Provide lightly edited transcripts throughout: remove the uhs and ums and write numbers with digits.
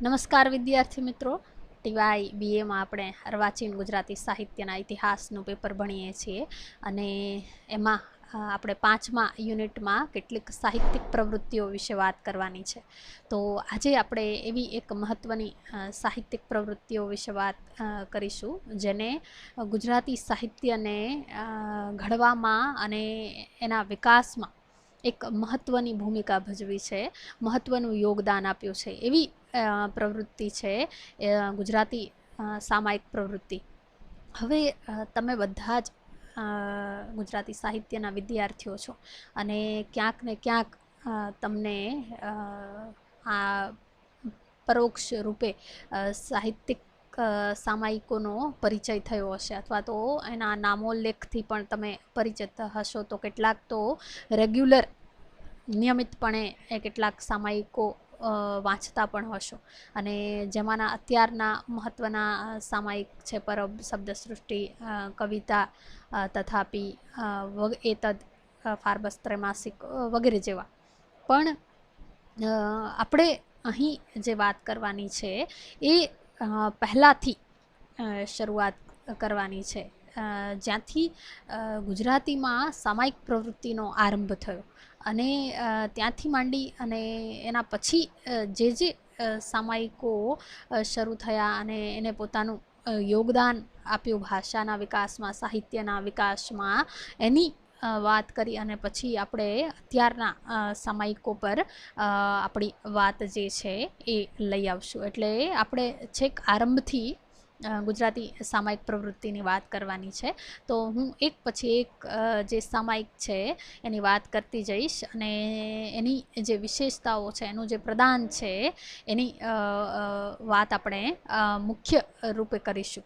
નમસ્કાર વિદ્યાર્થી મિત્રો, ટીવાય બીએમાં આપણે અર્વાચીન ગુજરાતી સાહિત્યના ઇતિહાસનું પેપર ભણીએ છીએ અને એમાં આપણે 5મા યુનિટમાં કેટલીક સાહિત્યિક પ્રવૃત્તિઓ વિશે વાત કરવાની છે. તો આજે આપણે એવી એક મહત્ત્વની સાહિત્યિક પ્રવૃત્તિઓ વિશે વાત કરીશું જેને ગુજરાતી સાહિત્યને ઘડવામાં અને એના વિકાસમાં એક મહત્ત્વની ભૂમિકા ભજવી છે, મહત્ત્વનું યોગદાન આપ્યું છે. એવી પ્રવૃત્તિ છે ગુજરાતી સામાયિક પ્રવૃત્તિ. હવે તમે બધા જ ગુજરાતી સાહિત્યના વિદ્યાર્થીઓ છો અને ક્યાંક ને ક્યાંક તમને આ પરોક્ષ રૂપે સાહિત્યિક સામાયિકોનો પરિચય થયો હશે અથવા તો એના નામોલ્લેખથી પણ તમે પરિચિત હશો. તો કેટલાક તો રેગ્યુલર નિયમિતપણે કેટલાક સામાયિકો વાંચતા પણ હશો અને જેમાંના અત્યારના મહત્ત્વના સામાયિક છે પરબ, શબ્દસૃષ્ટિ, કવિતા, તથાપિ, એતદ, ફાર્બસ ત્રૈમાસિક વગેરે જેવા. પણ આપણે અહીં જે વાત કરવાની છે એ પહેલાંથી શરૂઆત કરવાની છે જ્યાંથી ગુજરાતીમાં સામાયિક પ્રવૃત્તિનો આરંભ થયો અને ત્યાંથી માંડી અને એના પછી જે સામાયિકો શરૂ થયા અને એને પોતાનું યોગદાન આપ્યું ભાષાના વિકાસમાં, સાહિત્યના વિકાસમાં, એની વાત કરી અને પછી આપણે અત્યારના સામાયિકો પર આપણી વાત જે છે એ લઈ આવશું. એટલે આપણે છેક આરંભથી ગુજરાતી સામાયિક પ્રવૃત્તિની વાત કરવાની છે. તો હું એક પછી એક જે સામાયિક છે એની વાત કરતી જઈશ અને એની જે વિશેષતાઓ છે, એનું જે પ્રદાન છે એની વાત આપણે મુખ્ય રૂપે કરીશું.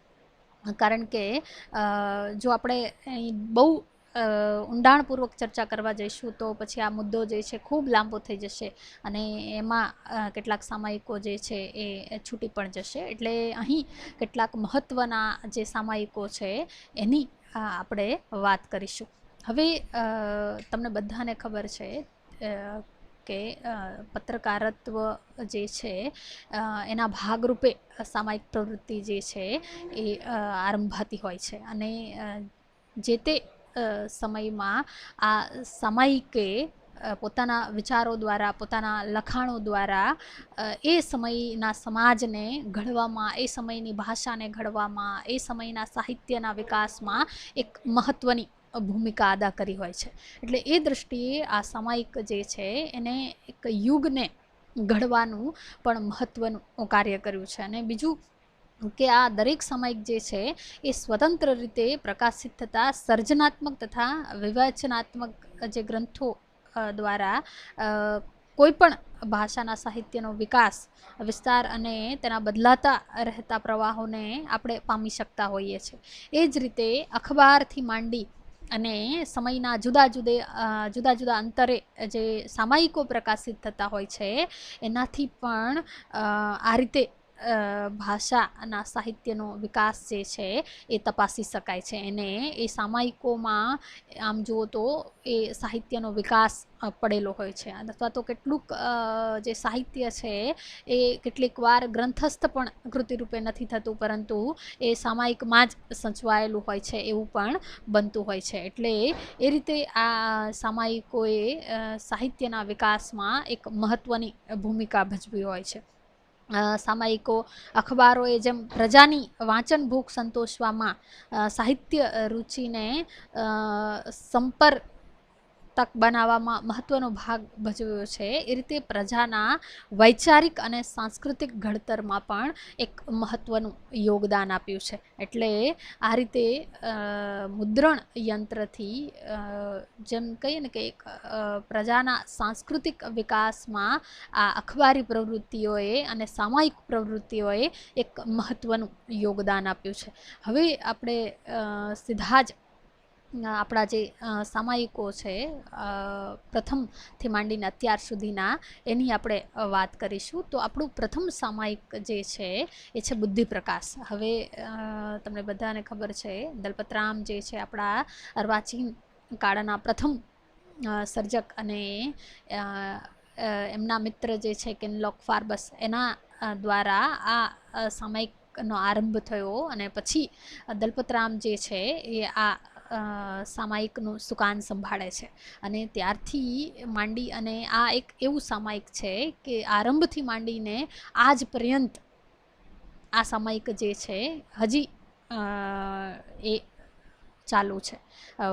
કારણ કે જો આપણે બહુ ઊંડાણપૂર્વક ચર્ચા કરવા જઈશું તો પછી આ મુદ્દો જે છે ખૂબ લાંબો થઈ જશે અને એમાં કેટલાક સામાયિકો જે છે એ છૂટી પણ જશે. એટલે અહીં કેટલાક મહત્ત્વના જે સામાયિકો છે એની આપણે વાત કરીશું. હવે તમને બધાને ખબર છે કે પત્રકારત્વ જે છે એના ભાગરૂપે સામાયિક પ્રવૃત્તિ જે છે એ આરંભાતી હોય છે અને જે તે સમયમાં આ સામાયિકે પોતાના વિચારો દ્વારા, પોતાના લખાણો દ્વારા એ સમયના સમાજને ઘડવામાં, એ સમયની ભાષાને ઘડવામાં, એ સમયના સાહિત્યના વિકાસમાં એક મહત્ત્વની ભૂમિકા અદા કરી હોય છે. એટલે એ દૃષ્ટિએ આ સામાયિક જે છે એને એક યુગને ઘડવાનું પણ મહત્ત્વનું કાર્ય કર્યું છે. અને બીજું કે આ દરેક સામાયિક જે છે એ સ્વતંત્ર રીતે પ્રકાશિત થતા સર્જનાત્મક તથા વિવેચનાત્મક જે ગ્રંથો દ્વારા કોઈ પણ ભાષાના સાહિત્યનો વિકાસ, વિસ્તાર અને તેના બદલાતા રહેતા પ્રવાહોને આપણે પામી શકતા હોઈએ છીએ. એ જ રીતે અખબારથી માંડી અને સમયના જુદા જુદા અંતરે જે સામાયિકો પ્રકાશિત થતા હોય છે એનાથી પણ આ રીતે ભાષાના સાહિત્યનો વિકાસ જે છે એ તપાસી શકાય છે. એને એ સામાયિકોમાં આમ જુઓ તો એ સાહિત્યનો વિકાસ પડેલો હોય છે અથવા તો કેટલુંક જે સાહિત્ય છે એ કેટલીક વાર ગ્રંથસ્થ પણ કૃતિરૂપે નથી થતું પરંતુ એ સામાયિકમાં જ સચવાયેલું હોય છે એવું પણ બનતું હોય છે. એટલે એ રીતે આ સામાયિકોએ સાહિત્યના વિકાસમાં એક મહત્ત્વની ભૂમિકા ભજવી હોય છે. સામાયિકો અખબારોએ જેમ પ્રજાની વાંચન ભૂખ સંતોષવામાં સાહિત્ય રુચિને તક બનાવવામાં મહત્ત્વનો ભાગ ભજવ્યો છે, એ રીતે પ્રજાના વૈચારિક અને સાંસ્કૃતિક ઘડતરમાં પણ એક મહત્ત્વનું યોગદાન આપ્યું છે. એટલે આ રીતે મુદ્રણ યંત્રથી જેમ કહીએ ને કે એક પ્રજાના સાંસ્કૃતિક વિકાસમાં આ અખબારી પ્રવૃત્તિઓએ અને સામાયિક પ્રવૃત્તિઓએ એક મહત્ત્વનું યોગદાન આપ્યું છે. હવે આપણે સીધા જ આપણા જે સામાયિકો છે પ્રથમથી માંડીને અત્યાર સુધીના એની આપણે વાત કરીશું. તો આપણું પ્રથમ સામાયિક જે છે એ છે બુદ્ધિપ્રકાશ. હવે તમને બધાને ખબર છે દલપતરામ જે છે આપણા અર્વાચીન કાળના પ્રથમ સર્જક અને એમના મિત્ર જે છે કેનલોક ફાર્બસ, એના દ્વારા આ સામાયિકનો આરંભ થયો અને પછી દલપતરામ જે છે એ આ સામાયિકનું સુકાન સંભાળે છે અને ત્યારથી માંડી અને આ એક એવું સામાયિક છે કે આરંભથી માંડીને આજ પર્યંત આ સામાયિક જે છે હજી એ ચાલુ છે.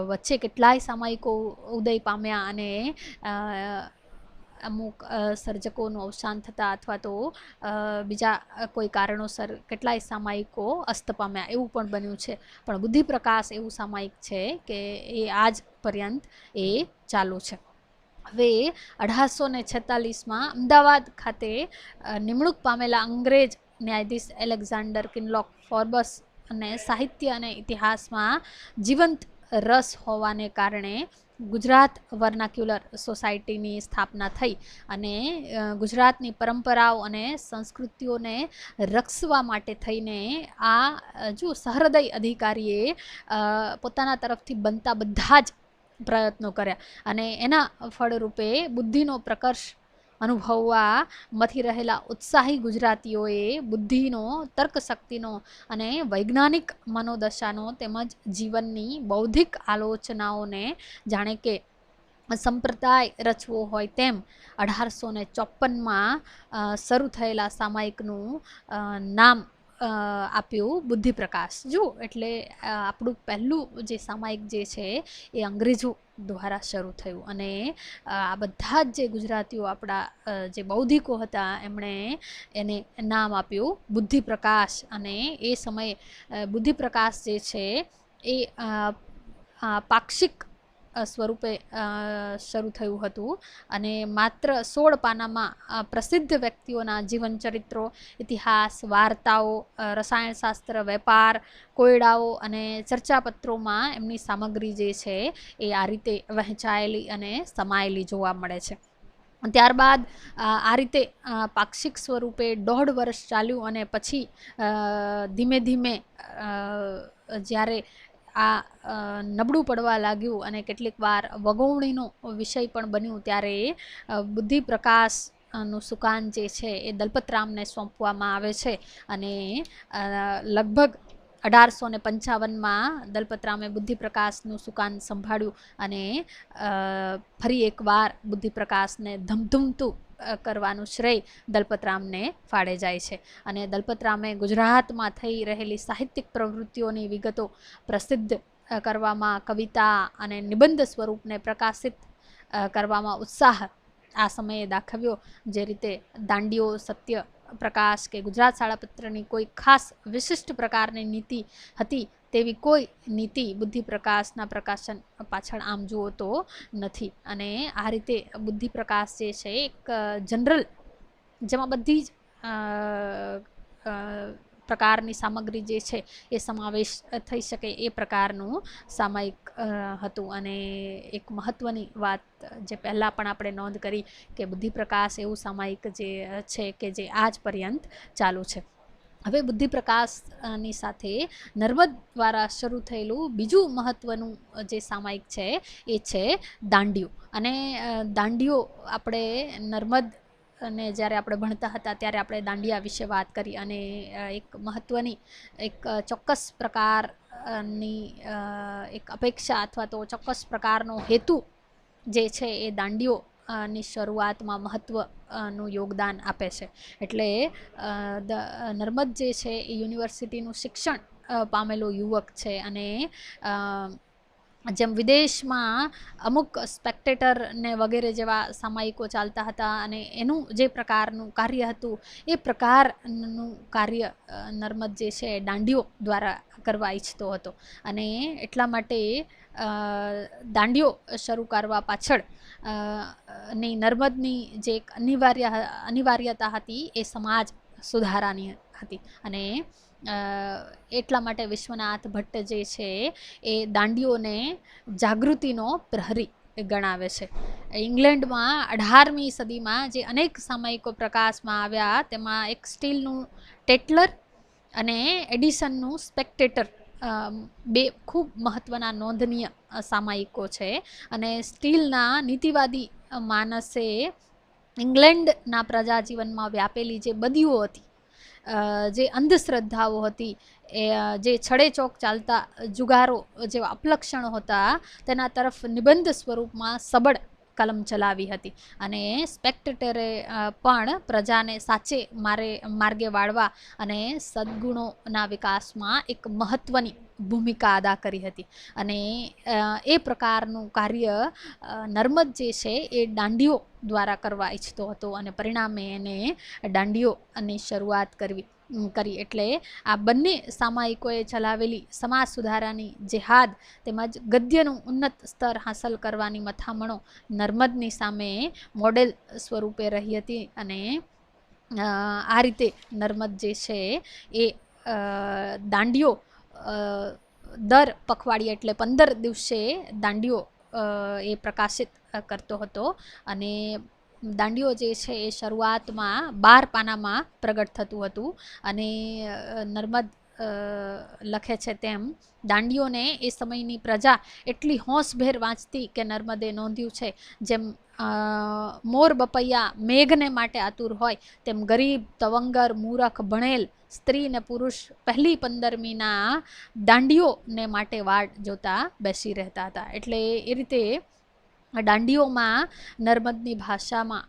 વચ્ચે કેટલાય સામાયિકો ઉદય પામ્યા અને અમુક સર્જકોનું અવસાન થતાં અથવા તો બીજા કોઈ કારણોસર કેટલાય સામાયિકો અસ્ત પામ્યા એવું પણ બન્યું છે. પણ બુદ્ધિપ્રકાશ એવું સામાયિક છે કે એ આજ પર્યંત એ ચાલુ છે. હવે 1846માં અમદાવાદ ખાતે નિમણૂક પામેલા અંગ્રેજ ન્યાયાધીશ એલેક્ઝાન્ડર કિનલોક ફોર્બસ અને સાહિત્ય અને ઇતિહાસમાં જીવંત રસ હોવાને કારણે ગુજરાત વર્નાક્યુલર સોસાયટીની સ્થાપના થઈ અને ગુજરાતની પરંપરાઓ અને સંસ્કૃતિઓને રક્ષવા માટે થઈને આ જો સહૃદય અધિકારીએ પોતાના તરફથી બનતા બધા જ પ્રયત્નો કર્યા અને એના ફળરૂપે બુદ્ધિનો પ્રકર્ષ અનુભવવા મથી રહેલા ઉત્સાહી ગુજરાતીઓએ બુદ્ધિનો તર્કશક્તિનો અને વૈજ્ઞાનિક મનોદશાનો તેમજ જીવનની બૌદ્ધિક આલોચનાઓને જાણે કે સંપ્રદાય રચવો હોય તેમ 1854માં શરૂ થયેલા સામાયિકનું નામ આપ્યું બુદ્ધિપ્રકાશ. જો એટલે આપણું પહેલું જે સામાયિક જે છે એ અંગ્રેજો દ્વારા શરૂ થયું અને આ બધા જ જે ગુજરાતીઓ આપણા જે બૌદ્ધિકો હતા એમણે એને નામ આપ્યું બુદ્ધિપ્રકાશ. અને એ સમયે બુદ્ધિપ્રકાશ જે છે એ પાક્ષિક સ્વરૂપે શરૂ થયું હતું અને માત્ર 16 પાનામાં પ્રસિદ્ધ વ્યક્તિઓના જીવન ચરિત્રો, ઇતિહાસ, વાર્તાઓ, રસાયણશાસ્ત્ર, વેપાર, કોયડાઓ અને ચર્ચાપત્રોમાં એમની સામગ્રી જે છે એ આ રીતે વહેંચાયેલી અને સમાયેલી જોવા મળે છે. ત્યારબાદ આ રીતે પાક્ષિક સ્વરૂપે 1.5 વર્ષ ચાલ્યું અને પછી ધીમે ધીમે જ્યારે આ નબળું પડવા લાગ્યું અને કેટલીક વાર વગવણીનો વિષય પણ બન્યું ત્યારે બુદ્ધિપ્રકાશનું સુકાન જે છે એ દલપતરામને સોંપવામાં આવે છે અને લગભગ 1855માં દલપતરામે બુદ્ધિપ્રકાશનું સુકાન સંભાળ્યું અને ફરી એકવાર બુદ્ધિપ્રકાશને ધમધમતું કરવાનું શ્રેય દલપતરામને ફાળે જાય છે. અને દલપતરામે ગુજરાતમાં થઈ રહેલી સાહિત્યિક પ્રવૃત્તિઓની વિગતો પ્રસિદ્ધ કરવામાં, કવિતા અને નિબંધ સ્વરૂપને પ્રકાશિત કરવામાં ઉત્સાહ આ સમયે દાખવ્યો. જે રીતે દાંડીઓ, સત્ય પ્રકાશ કે ગુજરાત શાળાપત્રની કોઈ ખાસ વિશિષ્ટ પ્રકારની નીતિ હતી તેવી કોઈ નીતિ બુદ્ધિપ્રકાશના પ્રકાશન પાછળ આમ જુઓ તો નથી. અને આ રીતે બુદ્ધિપ્રકાશ જે છે એક જનરલ જેમાં બધી જ પ્રકારની સામગ્રી જે છે એ સમાવેશ થઈ શકે એ પ્રકારનું સામાયિક હતું. અને એક મહત્ત્વની વાત જે પહેલાં પણ આપણે નોંધ કરી કે બુદ્ધિપ્રકાશ એવું સામાયિક જે છે કે જે આજ પર્યંત ચાલુ છે. હવે બુદ્ધિપ્રકાશની સાથે નર્મદ દ્વારા શરૂ થયેલું બીજું મહત્ત્વનું જે સામાયિક છે એ છે દાંડિયો. અને દાંડિયો આપણે નર્મદ અને જ્યારે આપણે ભણતા હતા ત્યારે આપણે દાંડિયા વિશે વાત કરી અને એક મહત્ત્વની એક ચોક્કસ પ્રકારની એક અપેક્ષા અથવા તો ચોક્કસ પ્રકારનો હેતુ જે છે એ દાંડિયો ની શરૂઆતમાં મહત્ત્વનું યોગદાન આપે છે. એટલે નર્મદ જે છે એ યુનિવર્સિટીનું શિક્ષણ પામેલો યુવક છે અને જેમ વિદેશમાં અમુક સ્પેક્ટેટર ને વગેરે જેવા સામાયિકો ચાલતા હતા અને એનું જે પ્રકારનું કાર્ય હતું એ પ્રકારનું કાર્ય નર્મદ જે છે દાંડિયો દ્વારા કરવા ઈચ્છતો હતો. અને એટલા માટે દાંડિયો શરૂ કરવા પાછળ ની નર્મદની જે એક અનિવાર્યતા હતી એ સમાજ સુધારાની હતી. અને એટલા માટે વિશ્વનાથ ભટ્ટ જે છે એ દાંડિયોને જાગૃતિનો પ્રહરી ગણાવે છે. ઇંગ્લેન્ડમાં 18મી સદીમાં જે અનેક સામાયિકો પ્રકાશમાં આવ્યા તેમાં એક સ્ટીલનું ટેટલર અને એડિસનનું સ્પેક્ટેટર બે ખૂબ મહત્ત્વના નોંધનીય સામાયિકો છે. અને સ્ટીલના નીતિવાદી માનસે ઇંગ્લેન્ડના પ્રજાજીવનમાં વ્યાપેલી જે બદીઓ હતી, જે અંધશ્રદ્ધાઓ હતી, એ જે છડેચોક ચાલતા જુગારો જેવા અપલક્ષણો હતા, તેના તરફ નિબંધ સ્વરૂપમાં સબળ કલમ ચલાવી હતી. અને સ્પેક્ટેટરે પણ પ્રજાને સાચે માર્ગે વાળવા અને સદ્ગુણોના વિકાસમાં એક મહત્વની ભૂમિકા અદા કરી હતી. અને એ પ્રકારનું કાર્ય નર્મદ જે છે એ દાંડીઓ દ્વારા કરવા ઈચ્છતો હતો, અને પરિણામે એને દાંડીઓની શરૂઆત કરી. એટલે આ બંને સામાયિકોએ ચલાવેલી સમાજ સુધારાની જેહાદ તેમજ ગદ્યનું ઉન્નત સ્તર હાંસલ કરવાની મથામણો નર્મદની સામે મોડેલ સ્વરૂપે રહી હતી. અને આ રીતે નર્મદ જે છે એ દાંડીઓ દર પખવાડિયે એટલે 15 દિવસે દાંડીઓ એ પ્રકાશિત કરતો હતો. અને દાંડીઓ જે છે એ શરૂઆતમાં 12 પાનામાં પ્રગટ થતું હતું. અને નર્મદ લખે છે તેમ દાંડીઓને એ સમયની પ્રજા એટલી હોંશભેર વાંચતી કે નર્મદે નોંધ્યું છે, જેમ મોર બપૈયા મેઘને માટે આતુર હોય, તેમ ગરીબ, તવંગર, મૂરખ, ભણેલ સ્ત્રી ને પુરુષ પહેલી 15મીના દાંડીઓને માટે વાટ જોતા બેસી રહેતા હતા. એટલે એ રીતે દાંડીઓમાં નર્મદની ભાષામાં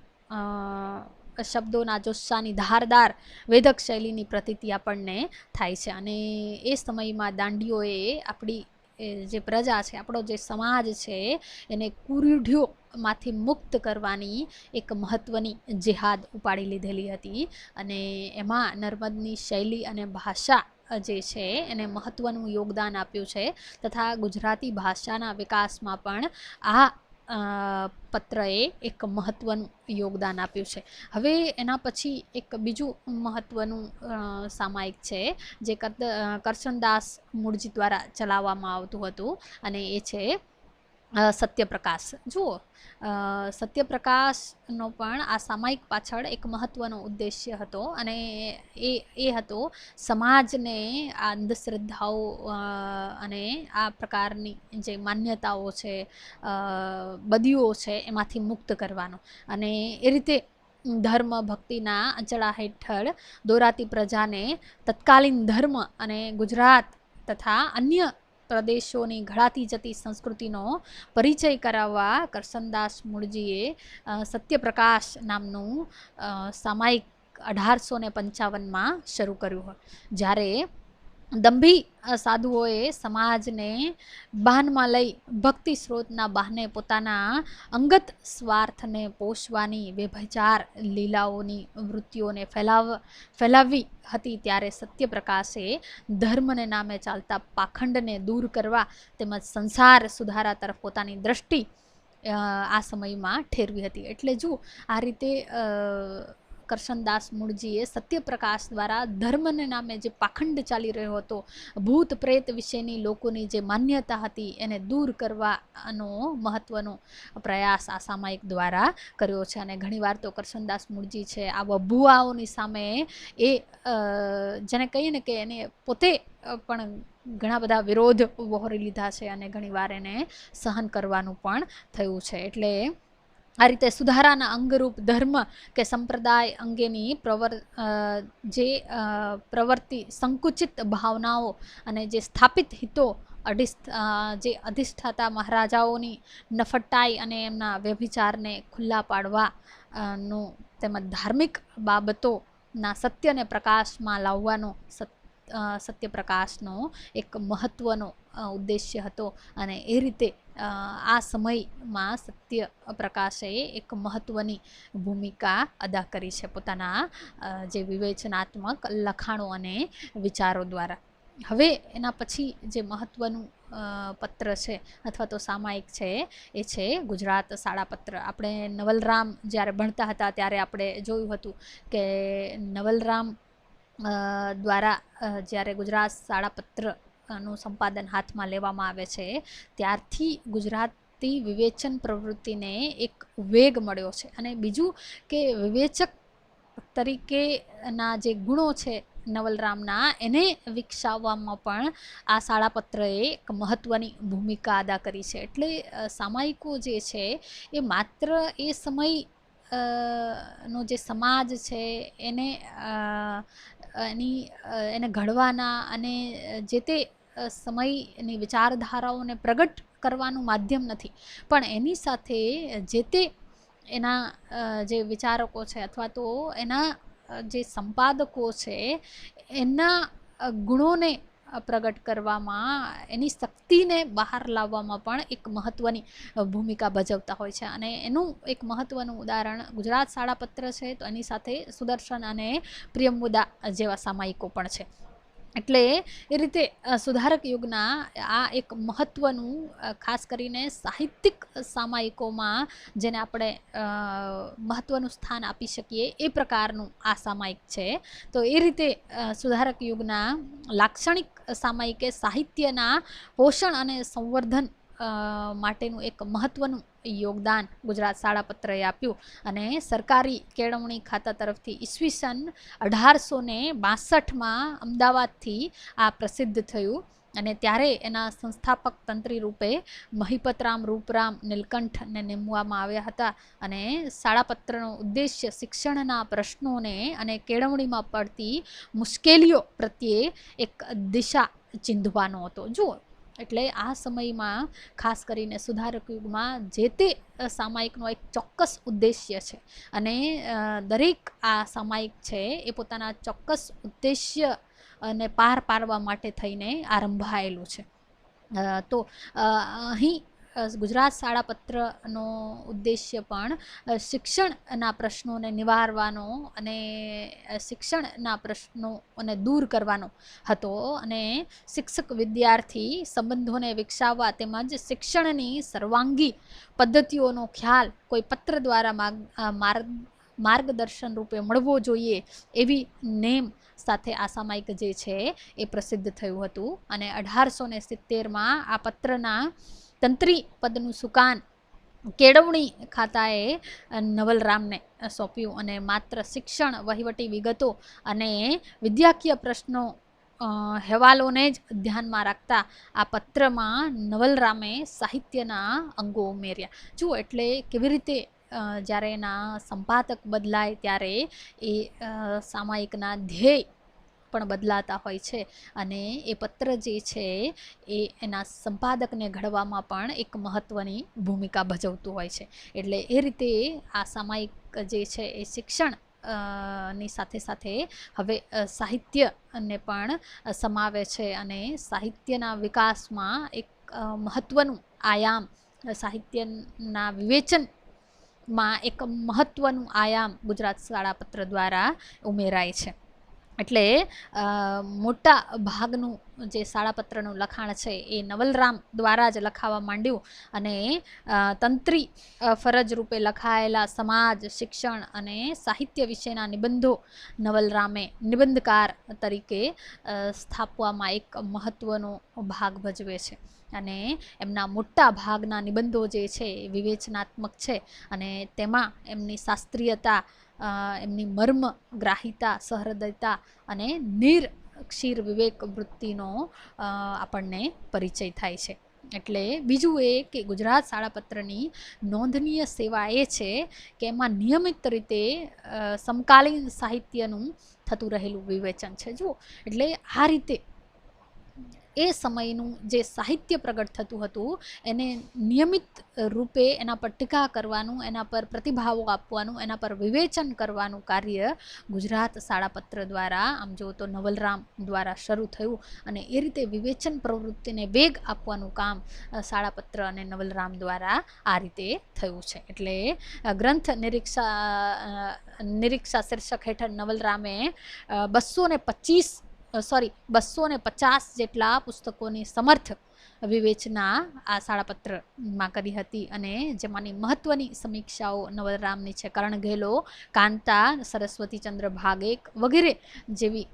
શબ્દોના જોસ્સાની ધારદાર વેદક શૈલીની પ્રતીતિ આપણને થાય છે. અને એ સમયમાં દાંડીઓએ આપણી જે પ્રજા છે, આપણો જે સમાજ છે, એને કુરીઢીઓમાંથી મુક્ત કરવાની એક મહત્વની જેહાદ ઉપાડી લીધેલી હતી. અને એમાં નર્મદની શૈલી અને ભાષા જે છે એને મહત્વનું યોગદાન આપ્યું છે. તથા ગુજરાતી ભાષાના વિકાસમાં પણ આ પત્રએ એક મહત્વનું યોગદાન આપ્યું છે. હવે એના પછી એક બીજું મહત્વનું સામાયિક છે, જે કરશનદાસ મૂળજી દ્વારા ચલાવવામાં આવતું હતું, અને એ છે સત્યપ્રકાશ. જુઓ, સત્યપ્રકાશનો પણ આ સામાયિક પાછળ એક મહત્વનો ઉદ્દેશ્ય હતો, અને એ હતો સમાજને આ અંધશ્રદ્ધાઓ અને આ પ્રકારની જે માન્યતાઓ છે, બદીઓ છે, એમાંથી મુક્ત કરવાનો. અને એ રીતે ધર્મ ભક્તિના અંચળા હેઠળ દોરાતી પ્રજાને તત્કાલીન ધર્મ અને ગુજરાત તથા અન્ય પ્રદેશોની ઘડાતી જતી સંસ્કૃતિનો પરિચય કરાવવા કરશનદાસ મૂળજીએ સત્યપ્રકાશ નામનું સામાયિક 1855માં શરૂ કર્યું. જ્યારે દંભી સાધુઓએ સમાજને બાનમાં લઈ ભક્તિ સ્ત્રોતના બહાને પોતાના અંગત સ્વાર્થને પોષવાની વ્યભિચાર લીલાઓની વૃત્તિઓને ફેલાવી હતી, ત્યારે સત્યપ્રકાશે ધર્મને નામે ચાલતા પાખંડને દૂર કરવા તેમજ સંસાર સુધારા તરફ પોતાની દ્રષ્ટિ આ સમયમાં ઠેરવી હતી. એટલે જો આ રીતે કરશનદાસ મૂળજીએ સત્યપ્રકાશ દ્વારા ધર્મને નામે જે પાખંડ ચાલી રહ્યો હતો, ભૂત પ્રેત વિશેની લોકોની જે માન્યતા હતી, એને દૂર કરવાનો મહત્વનો પ્રયાસ આ સામાયિક દ્વારા કર્યો છે. અને ઘણીવાર તો કરશનદાસ મૂળજી છે આવા ભુવાઓની સામે એ જેને કહીએ ને કે એને પોતે પણ ઘણા બધા વિરોધ વહોરી લીધા છે, અને ઘણીવાર એને સહન કરવાનું પણ થયું છે. એટલે આ રીતે સુધારાના અંગરૂપ ધર્મ કે સંપ્રદાય અંગેની પ્રવૃત્તિ સંકુચિત ભાવનાઓ અને જે સ્થાપિત હિતો જે અધિષ્ઠાતા મહારાજાઓની નફટાઈ અને એમના વ્યભિચારને ખુલ્લા પાડવાનું તેમજ ધાર્મિક બાબતોના સત્યને પ્રકાશમાં લાવવાનો સત્યપ્રકાશનો એક મહત્વનો ઉદ્દેશ્ય હતો. અને એ રીતે આ સમયમાં સત્યપ્રકાશે એક મહત્વની ભૂમિકા અદા કરી છે પોતાના જે વિવેચનાત્મક લખાણો અને વિચારો દ્વારા. હવે એના પછી જે મહત્વનું પત્ર છે અથવા તો સામાયિક છે એ છે ગુજરાત શાળાપત્ર. આપણે નવલરામ જ્યારે ભણતા હતા ત્યારે આપણે જોયું હતું કે નવલરામ દ્વારા જ્યારે ગુજરાત શાળાપત્ર નું સંપાદન હાથમાં લેવામાં આવે છે, ત્યારથી ગુજરાતી વિવેચન પ્રવૃત્તિને એક વેગ મળ્યો છે. અને બીજું કે વિવેચક તરીકેના જે ગુણો છે નવલરામના, એને વિકસાવવામાં પણ આ શાળાપત્રએ એક મહત્વની ભૂમિકા અદા કરી છે. એટલે સામાયિકો જે છે એ માત્ર એ સમય નો જે સમાજ છે એને એને ઘડવાના અને જે તે સમયની વિચારધારાઓને પ્રગટ કરવાનું માધ્યમ નથી, પણ એની સાથે જે તે એના જે વિચારકો છે અથવા તો એના જે સંપાદકો છે એના ગુણોને પ્રગટ કરવામાં, એની શક્તિને બહાર લાવવામાં પણ એક મહત્ત્વની ભૂમિકા ભજવતા હોય છે. અને એનું એક મહત્ત્વનું ઉદાહરણ ગુજરાત શાળાપત્ર છે, તો એની સાથે સુદર્શન અને પ્રિયમવદા જેવા સામાયિકો પણ છે. એટલે એ રીતે સુધારક યુગના આ એક મહત્ત્વનું ખાસ કરીને સાહિત્યિક સામાયિકોમાં જેને આપણે મહત્ત્વનું સ્થાન આપી શકીએ એ પ્રકારનું આ સામાયિક છે. તો એ રીતે સુધારક યુગના લાક્ષણિક સામાયિકે સાહિત્યના પોષણ અને સંવર્ધન માટેનું એક મહત્ત્વનું યોગદાન ગુજરાત શાળાપત્રએ આપ્યું. અને સરકારી કેળવણી ખાતા તરફથી ઈસવીસન 1862માં અમદાવાદથી આ પ્રસિદ્ધ થયું. અને ત્યારે એના સંસ્થાપક તંત્રી રૂપે મહિપતરામ રૂપરામ નીલકંઠને નિમવામાં આવ્યા હતા. અને શાળાપત્રનો ઉદ્દેશ્ય શિક્ષણના પ્રશ્નોને અને કેળવણીમાં પડતી મુશ્કેલીઓ પ્રત્યે એક દિશા ચીંધવાનો હતો. જુઓ, એટલે આ સમયમાં ખાસ કરીને સુધારક યુગમાં જે તે સામાયિકનો એક ચોક્કસ ઉદ્દેશ્ય છે અને દરેક આ સામાયિક છે એ પોતાના ચોક્કસ ઉદ્દેશ્ય અને પાર પાડવા માટે થઈને આરંભાયેલું છે. તો અહીં ગુજરાત શાળાપત્રનો ઉદ્દેશ્ય પણ શિક્ષણના પ્રશ્નોને નિવારવાનો અને શિક્ષણના પ્રશ્નોને દૂર કરવાનો હતો. અને શિક્ષક વિદ્યાર્થી સંબંધોને વિકસાવવા તેમજ શિક્ષણની સર્વાંગી પદ્ધતિઓનો ખ્યાલ કોઈ પત્ર દ્વારા માર્ગદર્શન રૂપે મળવો જોઈએ એવી નેમ સાથે આ સામાયિક જે છે એ પ્રસિદ્ધ થયું હતું. અને 1870માં આ પત્રના તંત્રી પદનું સુકાન કેળવણી ખાતાએ નવલરામને સોંપ્યું. અને માત્ર શિક્ષણ, વહીવટી વિગતો અને વિદ્યાકીય પ્રશ્નો અહેવાલોને જ ધ્યાનમાં રાખતા આ પત્રમાં નવલરામે સાહિત્યના અંગો ઉમેર્યા. જુઓ, એટલે કેવી રીતે જ્યારે એના સંપાદક બદલાય ત્યારે એ સામાયિકના ધ્યેય પણ બદલાતા હોય છે. અને એ પત્ર જે છે એ એના સંપાદકને ઘડવામાં પણ એક મહત્ત્વની ભૂમિકા ભજવતું હોય છે. એટલે એ રીતે આ સામાયિક જે છે એ શિક્ષણ ની સાથે સાથે હવે સાહિત્યને પણ સમાવે છે. અને સાહિત્યના વિકાસમાં એક મહત્ત્વનું આયામ, સાહિત્યના વિવેચનમાં એક મહત્ત્વનું આયામ ગુજરાત શાળાપત્ર દ્વારા ઉમેરાય છે. એટલે મોટા ભાગનું જે શાળાપત્રનું લખાણ છે એ નવલરામ દ્વારા જ લખાવા માંડ્યું. અને તંત્રી ફરજ રૂપે લખાયેલા સમાજ, શિક્ષણ અને સાહિત્ય વિશેના નિબંધો નવલરામે નિબંધકાર તરીકે સ્થાપવામાં એક મહત્ત્વનો ભાગ ભજવે છે. અને એમના મોટા ભાગના નિબંધો જે છે એ વિવેચનાત્મક છે. અને તેમાં એમની શાસ્ત્રીયતા, એમની મર્મગ્રાહિતા, સહૃદયતા અને નિરક્ષીર વિવેક વૃત્તિનો આપણને પરિચય થાય છે. એટલે બીજું એ કે ગુજરાત શાળાપત્રની નોંધનીય સેવા એ છે કે એમાં નિયમિત રીતે સમકાલીન સાહિત્યનું થતું રહેલું વિવેચન છે. જુઓ, એટલે આ રીતે એ સમયનું જે સાહિત્ય પ્રગટ થતું હતું એને નિયમિત રૂપે એના પર ટીકા કરવાનું, એના પર પ્રતિભાવો આપવાનું, એના પર વિવેચન કરવાનું કાર્ય ગુજરાત શાળાપત્ર દ્વારા, આમ જુઓ તો નવલરામ દ્વારા શરૂ થયું. અને એ રીતે વિવેચન પ્રવૃત્તિને વેગ આપવાનું કામ શાળાપત્ર અને નવલરામ દ્વારા આ રીતે થયું છે. એટલે ગ્રંથ નિરીક્ષા શીર્ષક હેઠળ નવલરામે 250 જેટલા પુસ્તકોની સમર્થ વિવેચના આ શાળાપત્રમાં કરી હતી. અને જેમાંની મહત્ત્વની સમીક્ષાઓ નવલરામની છે. કરણ ઘેલો, કાંતા, સરસ્વતીચંદ્ર ભાગેક વગેરે જેવી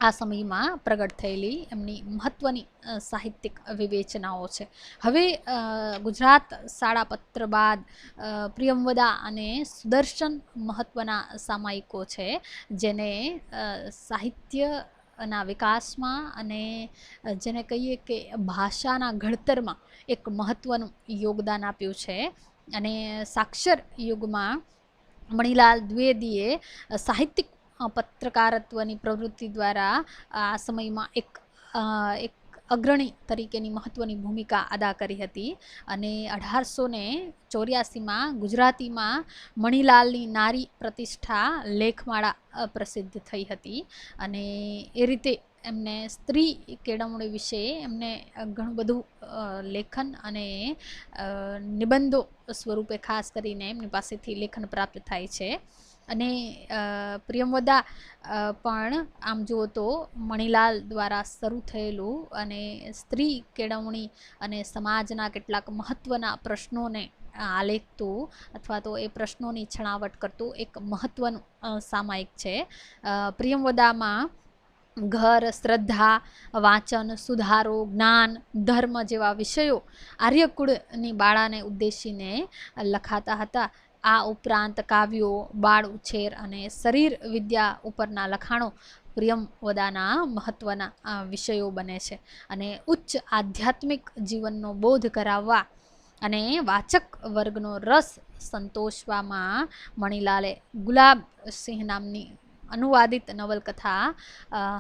આ સમયમાં પ્રગટ થયેલી એમની મહત્ત્વની સાહિત્યિક વિવેચનાઓ છે. હવે ગુજરાત શાળાપત્ર બાદ પ્રિયમવદા અને સુદર્શન મહત્ત્વના સામાયિકો છે જેને સાહિત્યના વિકાસમાં અને જેને કહીએ કે ભાષાના ઘડતરમાં એક મહત્ત્વનું યોગદાન આપ્યું છે. અને સાક્ષર યુગમાં મણિલાલ દ્વિવેદીએ સાહિત્યિક પત્રકારત્વની પ્રવૃત્તિ દ્વારા આ સમયમાં એક અગ્રણી તરીકેની મહત્ત્વની ભૂમિકા અદા કરી હતી. અને 1884માં ગુજરાતીમાં મણિલાલની નારી પ્રતિષ્ઠા લેખમાળા પ્રસિદ્ધ થઈ હતી. અને એ રીતે એમને સ્ત્રી કેળવણી વિશે એમને ઘણું બધું લેખન અને નિબંધો સ્વરૂપે ખાસ કરીને એમની પાસેથી લેખન પ્રાપ્ત થાય છે. અને પ્રિયમવદા પણ આમ જુઓ તો મણિલાલ દ્વારા શરૂ થયેલું અને સ્ત્રી કેળવણી અને સમાજના કેટલાક મહત્ત્વના પ્રશ્નોને આલેખતું અથવા તો એ પ્રશ્નોની છણાવટ કરતું એક મહત્ત્વનું સામાયિક છે. પ્રિયમવદામાં ઘર, શ્રદ્ધા, વાંચન, સુધારો, જ્ઞાન, ધર્મ જેવા વિષયો આર્યકુળની બાળાને ઉદ્દેશીને લખાતા હતા. આ ઉપરાંત કાવ્યો, બાળ ઉછેર અને શરીર વિદ્યા ઉપરના લખાણો પ્રિયમવદાના મહત્ત્વના વિષયો બને છે. અને ઉચ્ચ આધ્યાત્મિક જીવનનો બોધ કરાવવા અને વાચક વર્ગનો રસ સંતોષવામાં મણિલાલે ગુલાબ સિંહ નામની અનુવાદિત નવલકથા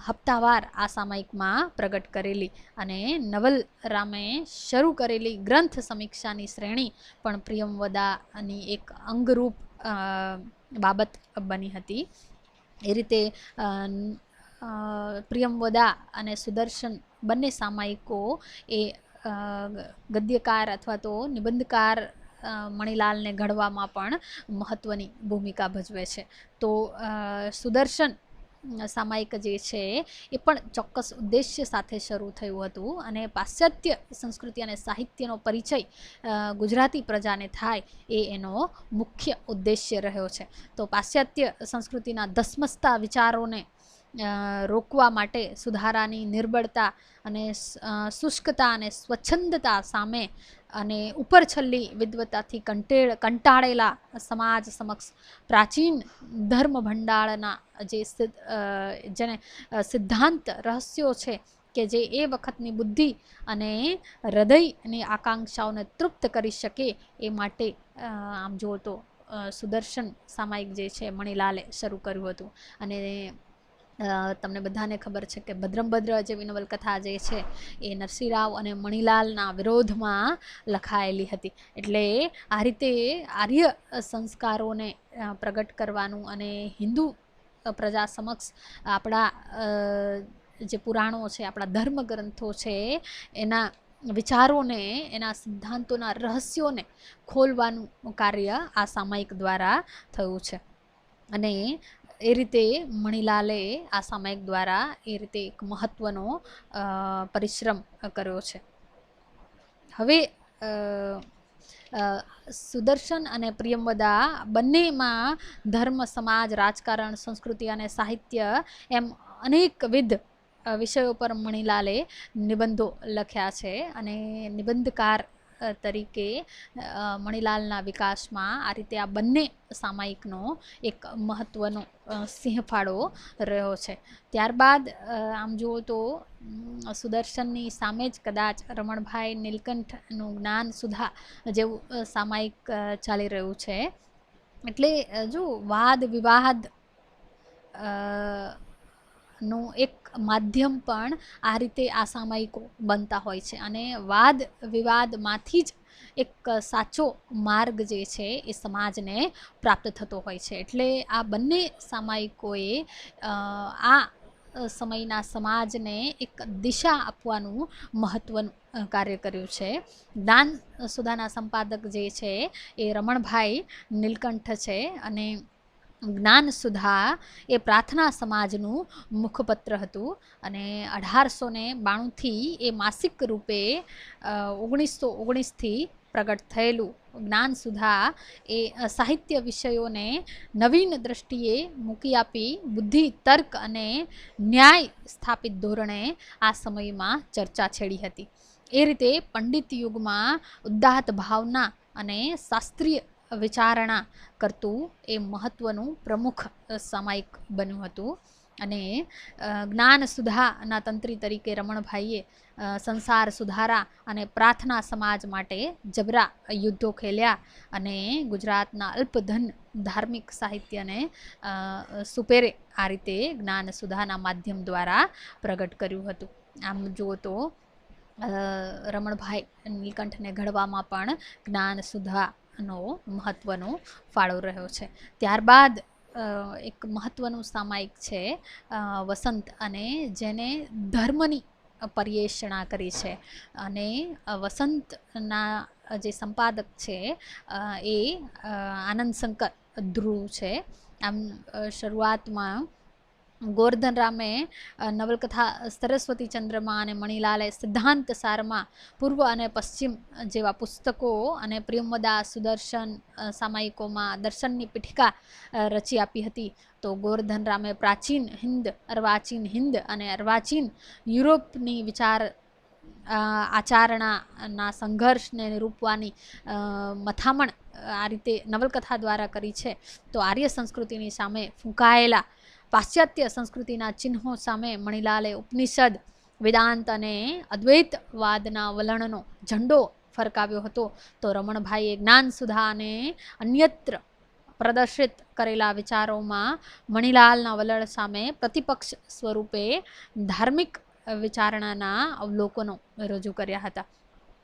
હપ્તાવાર આ સામાયિકમાં પ્રગટ કરેલી. અને નવલરામે શરૂ કરેલી ગ્રંથ સમીક્ષાની શ્રેણી પણ પ્રિયમવદાની એક અંગરૂપ બાબત બની હતી. એ રીતે પ્રિયમવદા અને સુદર્શન બંને સામાયિકો એ ગદ્યકાર અથવા તો નિબંધકાર મણિલાલને ઘડવામાં પણ મહત્ત્વની ભૂમિકા ભજવે છે. તો સુદર્શન સામાયિક જે છે એ પણ ચોક્કસ ઉદ્દેશ્ય સાથે શરૂ થયું હતું અને પાશ્ચાત્ય સંસ્કૃતિ અને સાહિત્યનો પરિચય ગુજરાતી પ્રજાને થાય એ એનો મુખ્ય ઉદ્દેશ્ય રહ્યો છે. તો પાશ્ચાત્ય સંસ્કૃતિના ધસમસતા વિચારોને રોકવા માટે સુધારાની નિર્બળતા અને શુષ્કતા અને સ્વચ્છંદતા સામે અને ઉપરછલ્લી વિદ્વતાથી કંટાળેલા સમાજ સમક્ષ પ્રાચીન ધર્મ ભંડાળના જેને સિદ્ધાંત રહસ્યો છે કે જે એ વખતની બુદ્ધિ અને હૃદયની આકાંક્ષાઓને તૃપ્ત કરી શકે એ માટે આમ જુઓ તો સુદર્શન સામાયિક જે છે મણિલાલે શરૂ કર્યું હતું. અને તમને બધાને ખબર છે કે ભદ્રંભદ્ર જેવી નવલકથા જે છે એ નરસિંહરાવ અને મણિલાલના વિરોધમાં લખાયેલી હતી. એટલે આ રીતે આર્ય સંસ્કારોને પ્રગટ કરવાનું અને હિન્દુ પ્રજા સમક્ષ આપણા જે પુરાણો છે, આપણા ધર્મગ્રંથો છે એના વિચારોને, એના સિદ્ધાંતોના રહસ્યોને ખોલવાનું કાર્ય આ સામાયિક દ્વારા થયું છે. અને એ રીતે મણિલાલે આ સામાયિક દ્વારા એ રીતે એક મહત્ત્વનો પરિશ્રમ કર્યો છે. હવે સુદર્શન અને પ્રિયમવદા બંનેમાં ધર્મ, સમાજ, રાજકારણ, સંસ્કૃતિ અને સાહિત્ય એમ અનેકવિધ વિષયો પર મણિલાલે નિબંધો લખ્યા છે. અને નિબંધકાર તરીકે મણિલાલના વિકાસમાં આ રીતે આ બંને સામાયિકનો એક મહત્ત્વનો સિંહફાળો રહ્યો છે. ત્યારબાદ આમ જુઓ તો સુદર્શનની સામે જ કદાચ રમણભાઈ નીલકંઠનું જ્ઞાન સુધા જેવું સામાયિક ચાલી રહ્યું છે. એટલે જો વાદ વિવાદ નું એક માધ્યમ પણ આ રીતે આ સામાયિકો બનતા હોય છે. અને વાદ વિવાદમાંથી જ એક સાચો માર્ગ જે છે એ સમાજને પ્રાપ્ત થતો હોય છે. એટલે આ બંને સામાયિકોએ આ સમયના સમાજને એક દિશા આપવાનું મહત્ત્વનું કાર્ય કર્યું છે. જ્ઞાન સુધાના સંપાદક જે છે એ રમણભાઈ નીલકંઠ છે. અને જ્ઞાન સુધા એ પ્રાર્થના સમાજનું મુખપત્ર હતું. અને 1892થી એ માસિક રૂપે 1919થી પ્રગટ થયેલું જ્ઞાન સુધા એ સાહિત્ય વિષયોને નવીન દ્રષ્ટિએ મૂકી આપી બુદ્ધિ, તર્ક અને ન્યાય સ્થાપિત ધોરણે આ સમયમાં ચર્ચા છેડી હતી. એ રીતે પંડિત યુગમાં ઉદાત્ત ભાવના અને શાસ્ત્રીય વિચારણા કરતું એ મહત્ત્વનું પ્રમુખ સામાયિક બન્યું હતું. અને જ્ઞાન સુધાના તંત્રી તરીકે રમણભાઈએ સંસાર સુધારા અને પ્રાર્થના સમાજ માટે જબરા યુદ્ધો ખેલ્યા અને ગુજરાતના અલ્પધન ધાર્મિક સાહિત્યને સુપેરે આ રીતે જ્ઞાન સુધાના માધ્યમ દ્વારા પ્રગટ કર્યું હતું. આમ જુઓ તો રમણભાઈ નીલકંઠને ઘડવામાં પણ જ્ઞાન સુધાનો મહત્વનો ફાળો રહ્યો છે. ત્યારબાદ એક મહત્વનું સામાયિક છે વસંત, અને જેને ધર્મની પર્યેષણા કરી છે. અને વસંતના જે સંપાદક છે એ આનંદશંકર ધ્રુવ છે. આમ શરૂઆતમાં ગોરધન રામે નવલકથા સરસ્વતી ચંદ્રમાં અને મણિલાલે સિદ્ધાંત સારમાં પૂર્વ અને પશ્ચિમ જેવા પુસ્તકો અને પ્રિયમદા સુદર્શન સામાયિકોમાં દર્શનની પીઠિકા રચી આપી હતી. તો ગોરધન રામે પ્રાચીન હિન્દ, અર્વાચીન હિન્દ અને અર્વાચીન યુરોપની વિચાર આચારણાના સંઘર્ષને નિરૂપવાની મથામણ આ રીતે નવલકથા દ્વારા કરી છે. તો આર્ય સંસ્કૃતિની સામે ફૂંકાયેલા પાશ્ચાત્ય સંસ્કૃતિના ચિહ્નો સામે મણિલાલે ઉપનિષદ, વેદાંત અને અદ્વૈતવાદના વલણનો ઝંડો ફરકાવ્યો હતો. તો રમણભાઈએ જ્ઞાન સુધા અને અન્યત્ર પ્રદર્શિત કરેલા વિચારોમાં મણિલાલના વલણ સામે પ્રતિપક્ષ સ્વરૂપે ધાર્મિક વિચારણાના અવલોકનો રજૂ કર્યા હતા.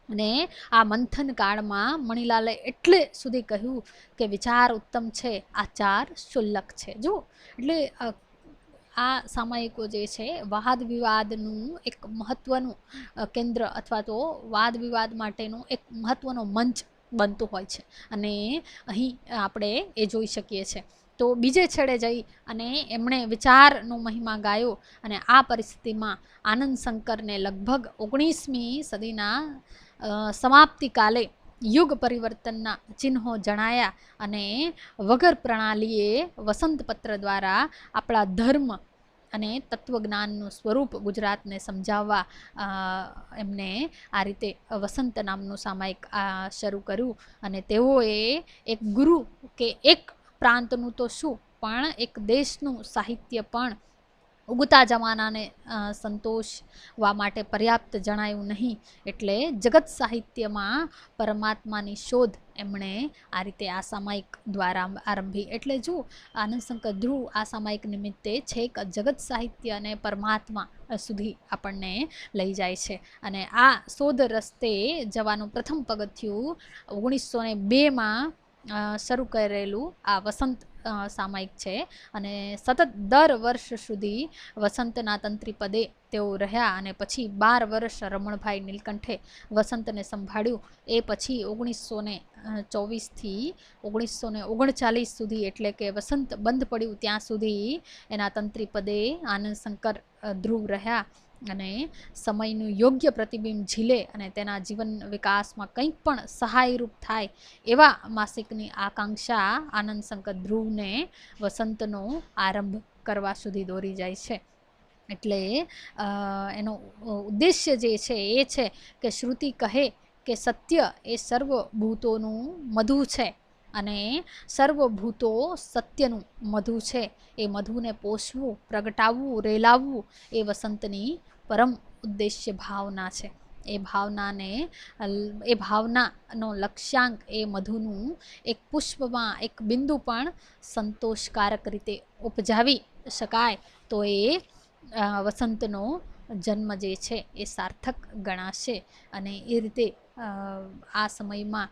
અને આ મંથન કાળમાં મણિલાલે એટલે સુધી કહ્યું કે વિચાર ઉત્તમ છે, આચાર શુલ્લક છે. જો એટલે આ સામાયિકો જે છે વાદ વિવાદનું એક મહત્વનું કેન્દ્ર અથવા તો વાદ વિવાદ માટેનું એક મહત્વનો મંચ બનતું હોય છે, અને અહીં આપણે એ જોઈ શકીએ છીએ. તો બીજે છેડે જઈ અને એમણે વિચારનો મહિમા ગાયો, અને આ પરિસ્થિતિમાં આનંદશંકરને લગભગ 19મી સદીના સમાપ્તિ કાલે યુગ પરિવર્તનના ચિહ્નો જણાયા, અને વગર પ્રણાલીએ વસંતપત્ર દ્વારા આપણા ધર્મ અને તત્વજ્ઞાનનું સ્વરૂપ ગુજરાતને સમજાવવા એમને આ રીતે વસંત નામનું સામાયિક શરૂ કર્યું. અને તેઓએ એક ગુરુ કે એક પ્રાંતનું તો શું, પણ એક દેશનું સાહિત્ય પણ ઉગતા જમાનાને સંતોષવા માટે પર્યાપ્ત જણાયું નહીં. એટલે જગત સાહિત્યમાં પરમાત્માની શોધ એમણે આ રીતે આ સામાયિક દ્વારા આરંભી. એટલે જો આનંદશંકર ધ્રુવ આ સામાયિક નિમિત્તે છેક જગત સાહિત્ય અને પરમાત્મા સુધી આપણને લઈ જાય છે. અને આ શોધ રસ્તે જવાનું પ્રથમ પગથિયું 1902માં શરૂ કરેલું આ વસંત સામાયિક છે. અને સતત દર વર્ષ સુધી વસંતના તંત્રી પદે તેઓ રહ્યા, અને પછી 12 વર્ષ રમણભાઈ નીલકંઠે વસંતને સંભાળ્યું. એ પછી 1924થી 1939 સુધી, એટલે કે વસંત બંધ પડ્યું ત્યાં સુધી એના તંત્રી પદે આનંદશંકર ધ્રુવ રહ્યા. અને સમયનું યોગ્ય પ્રતિબિંબ ઝીલે અને તેના જીવન વિકાસમાં કંઈક પણ સહાયરૂપ થાય એવા માસિકની આકાંક્ષા આનંદશંકર ધ્રુવને વસંતનો આરંભ કરવા સુધી દોરી જાય છે. એટલે એનો ઉદ્દેશ્ય જે છે એ છે કે શ્રુતિ કહે કે સત્ય એ સર્વભૂતોનું મધુ છે, અને સર્વભૂતો સત્યનું મધુ છે. એ મધુને પોષવું, પ્રગટાવવું, રેલાવવું એ વસંતની પરમ ઉદ્દેશ્ય ભાવના છે. એ ભાવનાનો લક્ષ્યાંક એ મધુનું એક પુષ્પમાં એક બિંદુ પણ સંતોષકારક રીતે ઉપજાવી શકાય તો એ વસંતનો જન્મ જે છે એ સાર્થક ગણાશે. અને એ રીતે આ સમયમાં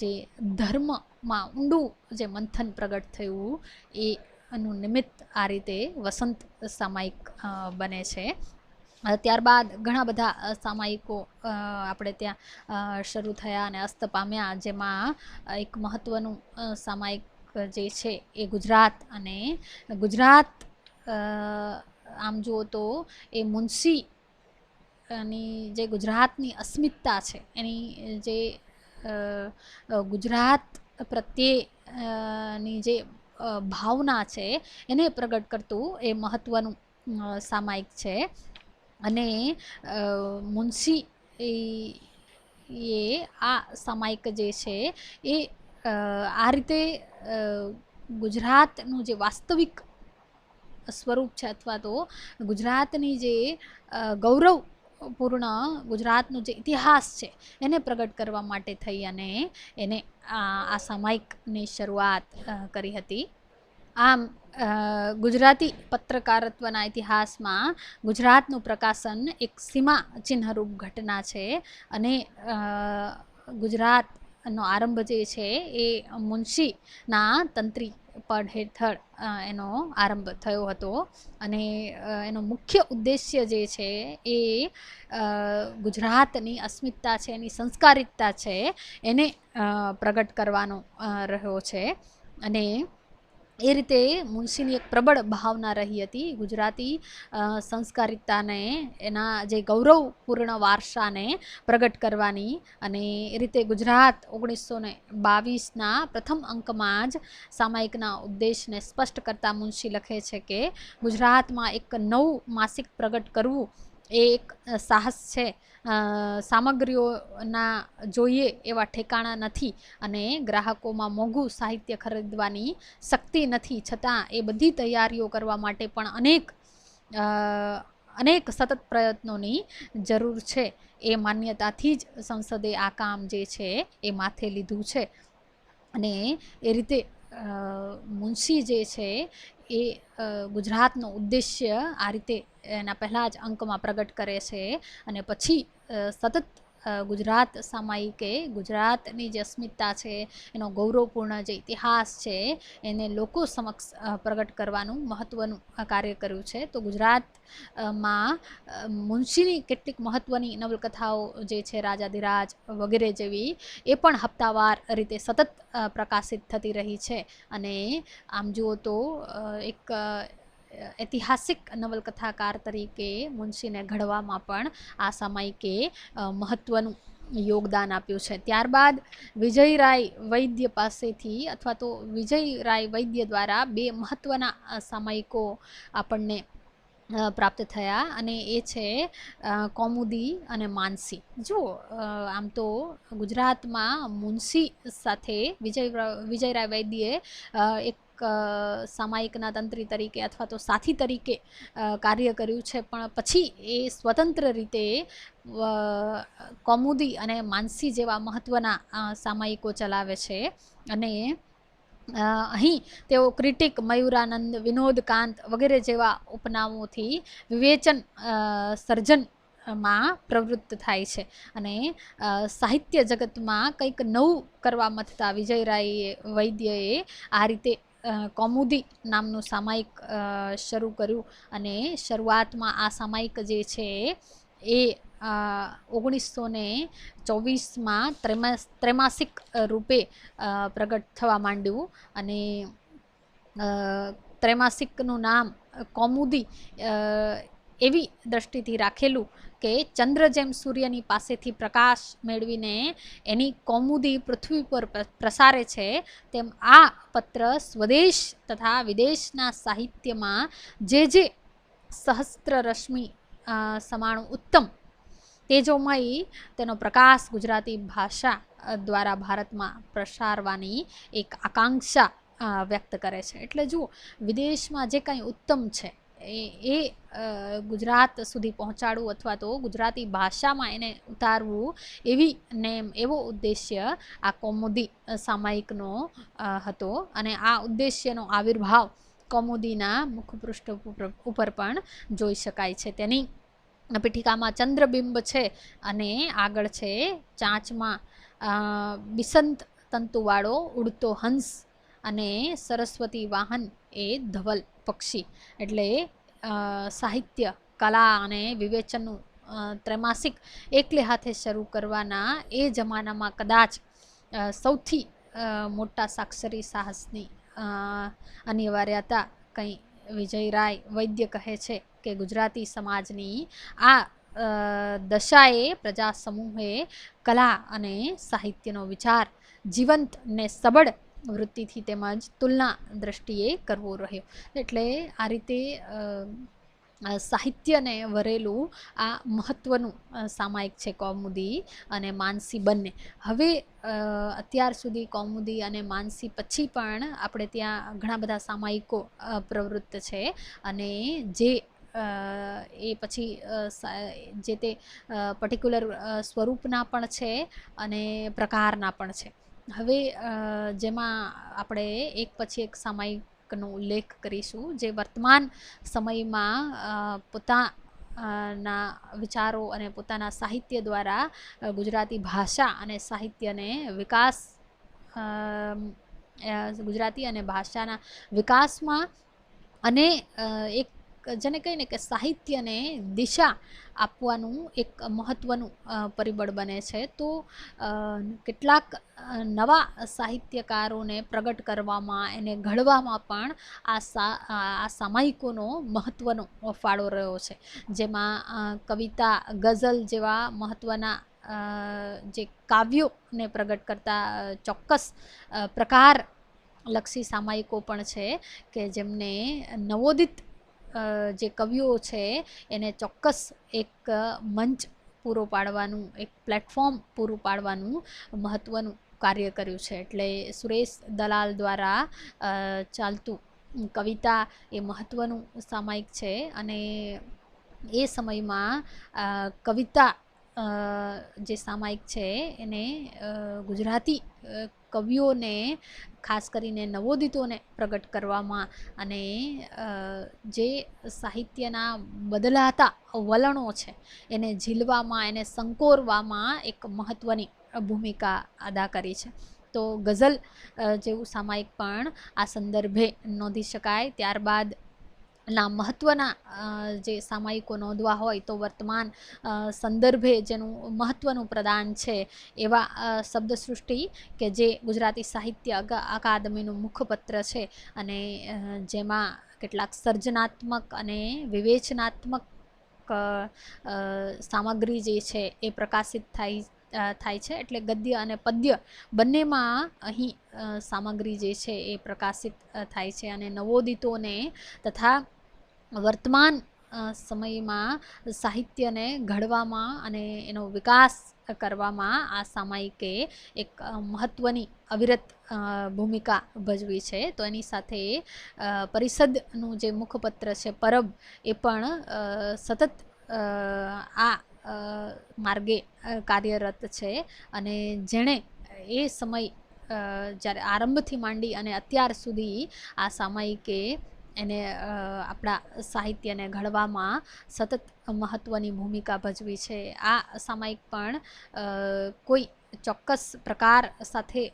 જે ધર્મમાં ઊંડું જે મંથન પ્રગટ થયું એનું નિમિત્ત આ રીતે વસંત સામાયિક બને છે. ત્યારબાદ ઘણા બધા સામાયિકો આપણે ત્યાં શરૂ થયા અને અસ્ત પામ્યા, જેમાં એક મહત્ત્વનું સામાયિક જે છે એ ગુજરાત, અને ગુજરાત આમ જુઓ તો એ મુનશીની જે ગુજરાતની અસ્મિતા છે, એની જે ગુજરાત પ્રત્યેની જે ભાવના છે એને પ્રગટ કરતું એ મહત્ત્વનું સામાયિક છે. અને મુનશી એ આ સામાયિક જે છે એ આ રીતે ગુજરાતનું જે વાસ્તવિક સ્વરૂપ છે અથવા તો ગુજરાતની જે ગૌરવપૂર્ણ ગુજરાતનો જે ઇતિહાસ છે એને પ્રગટ કરવા માટે થઈ અને એને આ સામાયિકની શરૂઆત કરી હતી. આમ ગુજરાતી પત્રકારત્વના ઇતિહાસમાં ગુજરાતનું પ્રકાશન એક સીમા ચિહ્નરૂપ ઘટના છે અને ગુજરાતનો આરંભ જે છે એ મુનશીના તંત્રી પદ હેઠળ એનો આરંભ થયો હતો અને એનો મુખ્ય ઉદ્દેશ્ય જે છે એ ગુજરાતની અસ્મિતા છે, એની સંસ્કારિતતા છે એને પ્રગટ કરવાનો રહ્યો છે. અને એ રીતે મુનશીની એક પ્રબળ ભાવના રહી હતી ગુજરાતી સંસ્કારિતાને, એના જે ગૌરવપૂર્ણ વારસાને પ્રગટ કરવાની. અને એ રીતે ગુજરાત 1922ના પ્રથમ અંકમાં જ સામાયિકના ઉદ્દેશને સ્પષ્ટ કરતા મુનશી લખે છે કે ગુજરાતમાં એક નવું માસિક પ્રગટ કરવું એ એક સાહસ છે. સામગ્રીઓના જોઈએ એવા ઠેકાણા નથી અને ગ્રાહકોમાં મોંઘું સાહિત્ય ખરીદવાની શક્તિ નથી, છતાં એ બધી તૈયારીઓ કરવા માટે પણ અનેક સતત પ્રયત્નોની જરૂર છે. એ માન્યતાથી જ સંસદે આ કામ જે છે એ માથે લીધું છે. અને એ રીતે મુનશી જે છે એ ગુજરાતનો ઉદ્દેશ્ય આ રીતે એના પહેલા જ અંકમાં પ્રગટ કરે છે અને પછી સતત ગુજરાત સામાયિકે ગુજરાતની જે અસ્મિતા છે, એનો ગૌરવપૂર્ણ જે ઇતિહાસ છે એને લોકો સમક્ષ પ્રગટ કરવાનું મહત્ત્વનું કાર્ય કર્યું છે. તો ગુજરાતમાં મુનશીની કેટલીક મહત્ત્વની નવલકથાઓ જે છે રાજાધિરાજ વગેરે જેવી એ પણ હપ્તાવાર રીતે સતત પ્રકાશિત થતી રહી છે. અને આમ જુઓ તો એક ઐતિહાસિક નવલકથાકાર તરીકે મુનશીને ઘડવામાં પણ આ સામાયિકે મહત્ત્વનું યોગદાન આપ્યું છે. ત્યારબાદ વિજયરાય વૈદ્ય પાસેથી અથવા તો વિજયરાય વૈદ્ય દ્વારા બે મહત્ત્વના સામાયિકો આપણને પ્રાપ્ત થયા અને એ છે કૌમુદી અને માનસી. જુઓ આમ તો ગુજરાતમાં મુનશી સાથે વિજયરાય વૈદ્યએ એક સામાયિકના તંત્રી તરીકે અથવા તો સાથી તરીકે કાર્ય કર્યું છે, પણ પછી એ સ્વતંત્ર રીતે કૌમુદી અને માનસી જેવા મહત્ત્વના સામાયિકો ચલાવે છે. અને અહીં તેઓ ક્રિટિક, મયુરાનંદ, વિનોદકાંત વગેરે જેવા ઉપનામોથી વિવેચન સર્જનમાં પ્રવૃત્ત થાય છે. અને સાહિત્ય જગતમાં કંઈક નવું કરવા મથતા વિજયરાય વૈદ્યએ આ રીતે કૌમુદી નામનું સામાયિક શરૂ કર્યું. અને શરૂઆતમાં આ સામાયિક જે છે એ 1924માં ત્રૈમાસિક રૂપે પ્રગટ થવા માંડ્યું. અને ત્રૈમાસિકનું નામ કૌમુદી એવી દ્રષ્ટિથી રાખેલું કે ચંદ્ર જેમ સૂર્યની પાસેથી પ્રકાશ મેળવીને એની કૌમુદી પૃથ્વી પર પ્રસારે છે, તેમ આ પત્ર સ્વદેશ તથા વિદેશના સાહિત્યમાં જે સહસ્ત્ર રશ્મિ સમાણું ઉત્તમ તેજોમય તેનો પ્રકાશ ગુજરાતી ભાષા દ્વારા ભારતમાં પ્રસારવાની એક આકાંક્ષા વ્યક્ત કરે છે. એટલે જુઓ, વિદેશમાં જે કંઈ ઉત્તમ છે એ ગુજરાત સુધી પહોંચાડવું અથવા તો ગુજરાતી ભાષામાં એને ઉતારવું એવો ઉદ્દેશ્ય આ કૌમુદી સામાયિકનો હતો. અને આ ઉદ્દેશ્યનો આવિર્ભાવ કૌમુદીના મુખપૃષ્ઠ ઉપર પણ જોઈ શકાય છે. તેની પીઠિકામાં ચંદ્રબિંબ છે અને આગળ છે ચાંચમાં બિસંત તંતુવાળો ઉડતો હંસ અને સરસ્વતી વાહન એ ધવલ પક્ષી. એટલે સાહિત્ય, કલા અને વિવેચનનું ત્રૈમાસિક એકલે હાથે શરૂ કરવાના એ જમાનામાં કદાચ સૌથી મોટા સાક્ષરી સાહસની અનિવાર્યતા કંઈ વિજયરાય વૈદ્ય કહે છે કે ગુજરાતી સમાજની આ દશાએ પ્રજા સમૂહે કલા અને સાહિત્યનો વિચાર જીવંત ને સબળ વૃત્તિથી તેમજ તુલના દ્રષ્ટિએ કરવો રહ્યો. એટલે આ રીતે સાહિત્યને વરેલું આ મહત્ત્વનું સામાયિક છે કૌમુદી અને માનસી બંને. હવે અત્યાર સુધી કૌમુદી અને માનસી પછી પણ આપણે ત્યાં ઘણા બધા સામાયિકો પ્રવૃત્ત છે, અને જે એ પછી જે તે પર્ટિક્યુલર સ્વરૂપના પણ છે અને પ્રકારના પણ છે. હવે જેમાં આપણે એક પછી એક સામાયિકનો ઉલ્લેખ કરીશું જે વર્તમાન સમયમાં પોતાના વિચારો અને પોતાના સાહિત્ય દ્વારા ગુજરાતી ભાષા અને સાહિત્યને વિકાસ ગુજરાતી અને ભાષાના વિકાસમાં અને એક જેને કહીને કે સાહિત્યને દિશા આપવાનું એક મહત્ત્વનું પરિબળ બને છે. તો કેટલાક નવા સાહિત્યકારોને પ્રગટ કરવામાં, એને ઘડવામાં પણ આ સામાયિકોનો મહત્ત્વનો ફાળો રહ્યો છે. જેમાં કવિતા, ગઝલ જેવા મહત્ત્વના જે કાવ્યોને પ્રગટ કરતા ચોક્કસ પ્રકાર લક્ષી સામાયિકો પણ છે કે જેમને નવોદિત જે કવિઓ છે એને ચોક્કસ એક મંચ પૂરો પાડવાનું, એક પ્લેટફોર્મ પૂરું પાડવાનું મહત્ત્વનું કાર્ય કર્યું છે. એટલે સુરેશ દલાલ દ્વારા ચાલતું કવિતા એ મહત્ત્વનું સામાયિક છે, અને એ સમયમાં કવિતા જે સામાયિક છે એને ગુજરાતી કવિઓને ખાસ કરીને નવોદિતોને પ્રગટ કરવામાં અને જે સાહિત્યના બદલાતા વલણો છે એને ઝીલવામાં, એને સંકોરવામાં એક મહત્ત્વની ભૂમિકા અદા કરી છે. તો ગઝલ જેવું સામાયિક પણ આ સંદર્ભે નોંધી શકાય. ત્યારબાદ ના મહત્ત્વના જે સામાયિકો નોંધવા હોય તો વર્તમાન સંદર્ભે જેનું મહત્ત્વનું પ્રદાન છે એવા શબ્દસૃષ્ટિ કે જે ગુજરાતી સાહિત્ય અકાદમીનું મુખપત્ર છે, અને જેમાં કેટલાક સર્જનાત્મક અને વિવેચનાત્મક સામગ્રી જે છે એ પ્રકાશિત થાય છે. એટલે ગદ્ય અને પદ્ય બંનેમાં અહીં સામગ્રી જે છે એ પ્રકાશિત થાય છે, અને નવોદિતોને તથા વર્તમાન સમયમાં સાહિત્યને ઘડવામાં અને એનો વિકાસ કરવામાં આ સામાયિકે એક મહત્ત્વની અવિરત ભૂમિકા ભજવી છે. તો એની સાથે પરિષદનું જે મુખપત્ર છે પરબ, એ પણ સતત આ માર્ગે કાર્યરત છે, અને જેણે એ સમય જ્યારે આરંભથી માંડી અને અત્યાર સુધી આ સામાયિકે એને આપણા સાહિત્યને ઘડવામાં સતત મહત્ત્વની ભૂમિકા ભજવી છે. આ સામાયિક પણ કોઈ ચોક્કસ પ્રકાર સાથે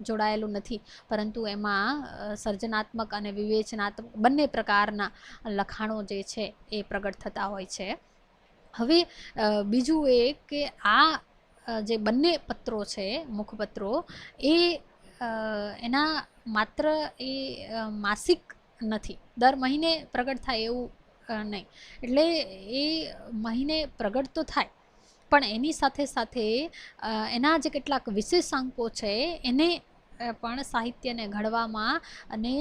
જોડાયેલું નથી, પરંતુ એમાં સર્જનાત્મક અને વિવેચનાત્મક બંને પ્રકારના લખાણો જે છે એ પ્રગટ થતા હોય છે. હવે બીજું એ કે આ જે બંને પત્રો છે, મુખપત્રો, એ એના માત્ર એ માસિક નથી, દર મહિને પ્રગટ થાય એવું નહીં. એટલે એ મહિને પ્રગટ તો થાય, પણ એની સાથે સાથે એના જે કેટલાક વિશેષાંકો છે એને પણ સાહિત્યને ઘડવામાં અને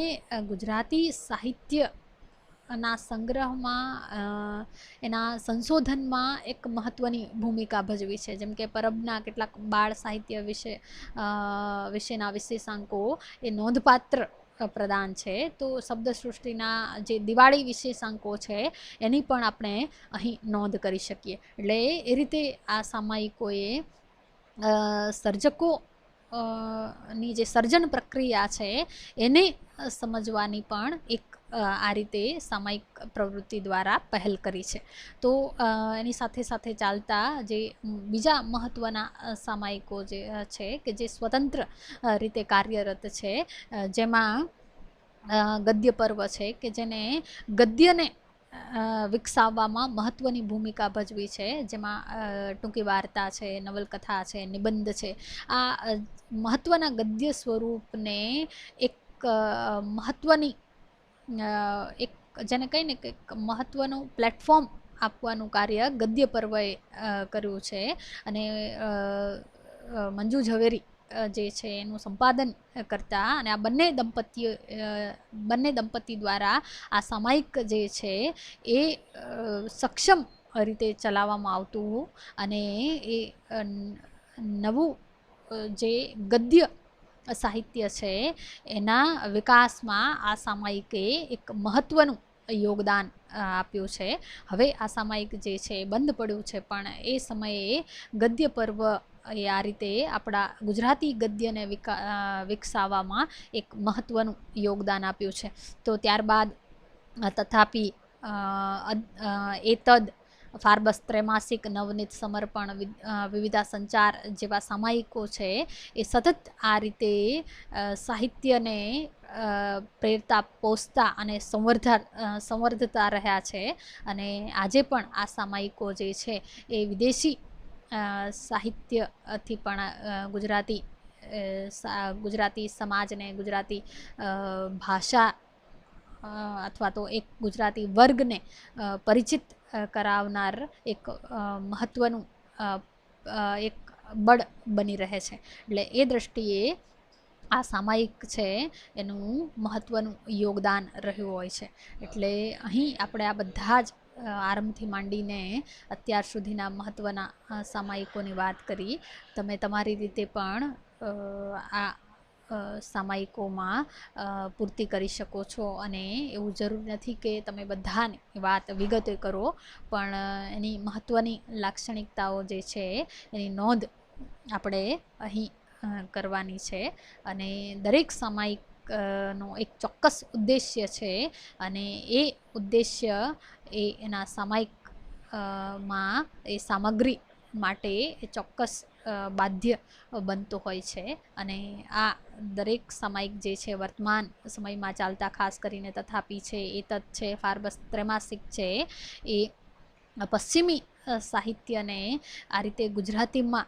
ગુજરાતી સાહિત્ય ના સંગ્રહમાં, એના સંશોધનમાં એક મહત્ત્વની ભૂમિકા ભજવી છે. જેમ કે પરબના કેટલાક બાળ સાહિત્ય વિશેના વિશેષાંકો એ નોંધપાત્ર પ્રદાન છે. તો શબ્દસૃષ્ટિના જે દિવાળી વિશેષાંકો છે એની પણ આપણે અહીં નોંધ કરી શકીએ. એટલે એ રીતે આ સામાયિકોએ સર્જકો ની જે સર્જન પ્રક્રિયા છે એને સમજવાની પણ એક આ રીતે સામાયિક પ્રવૃત્તિ દ્વારા પહેલ કરી છે. તો એની સાથે સાથે ચાલતા જે બીજા મહત્ત્વના સામાયિકો જે છે કે જે સ્વતંત્ર રીતે કાર્યરત છે, જેમાં ગદ્ય પર્વ છે કે જેને ગદ્યને વિકસાવવામાં મહત્ત્વની ભૂમિકા ભજવી છે. જેમાં ટૂંકી વાર્તા છે, નવલકથા છે, નિબંધ છે. આ મહત્ત્વના ગદ્ય સ્વરૂપને એક મહત્ત્વની એક જેને કહીને કે મહત્ત્વનું પ્લેટફોર્મ આપવાનું કાર્ય ગદ્ય પર્વએ કર્યું છે. અને મંજુ ઝવેરી જે છે એનું સંપાદન કરતા અને આ બંને દંપતી દ્વારા આ સામાયિક જે છે એ સક્ષમ રીતે ચલાવવામાં આવતું અને એ નવું જે ગદ્ય સાહિત્ય છે એના વિકાસમાં આ સામાયિકે એક મહત્વનું યોગદાન આપ્યું છે. હવે આ સામાયિક જે છે એ બંધ પડ્યું છે, પણ એ સમયે ગદ્ય પર્વ એ આ રીતે આપણા ગુજરાતી ગદ્યને વિકસાવવામાં એક મહત્વનું યોગદાન આપ્યું છે. તો ત્યારબાદ તથાપિ એતદ, ફાર્બસ ત્રૈમાસિક, નવનીત સમર્પણ, વિવિધા સંચાર જેવા સામાયિકો છે એ સતત આ રીતે સાહિત્યને પ્રેરતા, પોષતા અને સંવર્ધતા રહ્યા છે. અને આજે પણ આ સામાયિકો જે છે એ વિદેશી સાહિત્યથી પણ ગુજરાતી સમાજને, ગુજરાતી ભાષા અથવા તો એક ગુજરાતી વર્ગને પરિચિત કરાવનાર એક મહત્વનું એક બળ બની રહે છે. એટલે એ દ્રષ્ટિએ આ સામાયિક છે એનું મહત્વનું યોગદાન રહ્યું હોય છે. એટલે અહીં આપણે આ બધા જ આરંભથી માંડીને અત્યાર સુધીના મહત્વના સામાયિકોની વાત કરી. તમે તમારી રીતે પણ આ સામાયિકોમાં પૂર્તિ કરી શકો છો. અને એવું જરૂર નથી કે તમે બધાની વાત વિગતે કરો, પણ એની મહત્વની લાક્ષણિકતાઓ જે છે એની નોંધ આપણે અહીં કરવાની છે. અને દરેક સામાયિક નો એક ચોક્કસ ઉદ્દેશ્ય છે અને એ ઉદ્દેશ્ય એ એના સામાયિક માં એ સામગ્રી માટે એ ચોક્કસ બાધ્ય બનતો હોય છે. અને આ દરેક સામાયિક જે છે વર્તમાન સમયમાં ચાલતા, ખાસ કરીને તથાપિ છે, એતદ છે, ફાર્બસ ત્રૈમાસિક છે, એ પશ્ચિમી સાહિત્યને આ રીતે ગુજરાતીમાં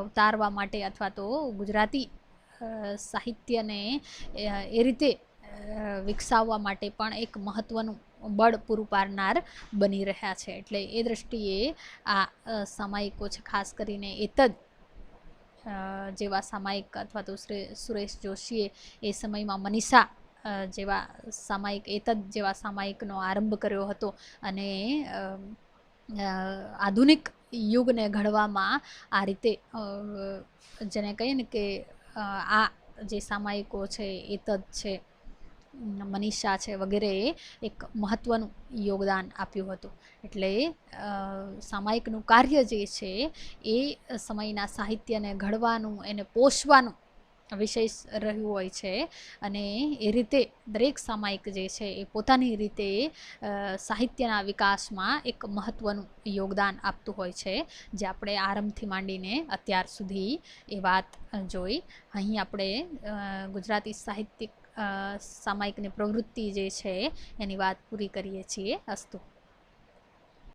ઉતારવા માટે અથવા તો ગુજરાતી સાહિત્યને એ રીતે વિકસાવવા માટે પણ એક મહત્વનું બળ પૂરું પાડનાર બની રહ્યા છે. એટલે એ દ્રષ્ટિએ આ સામાયિકો છે, ખાસ કરીને એતદ જેવા સામાયિક અથવા તો સુરેશ જોશીએ એ સમયમાં મનીષા જેવા સામાયિક, એતદ જેવા સામાયિકનો આરંભ કર્યો હતો. અને આધુનિક યુગને ઘડવામાં આ રીતે જેને કહીએ ને કે આ જે સામાયિકો છે, એતદ છે, મનીષા છે વગેરેએ એક મહત્વનું યોગદાન આપ્યું હતું. એટલે સામાયિકનું કાર્ય જે છે એ સમયના સાહિત્યને ઘડવાનું, એને પોષવાનું વિશેષ રહ્યું હોય છે. અને એ રીતે દરેક સામાયિક જે છે એ પોતાની રીતે સાહિત્યના વિકાસમાં એક મહત્વનું યોગદાન આપતું હોય છે, જે આપણે આરંભથી માંડીને અત્યાર સુધી એ વાત જોઈ. અહીં આપણે ગુજરાતી સાહિત્યિક સામાયિકની પ્રવૃત્તિ જે છે એની વાત પૂરી કરીએ છીએ. અસ્તુ.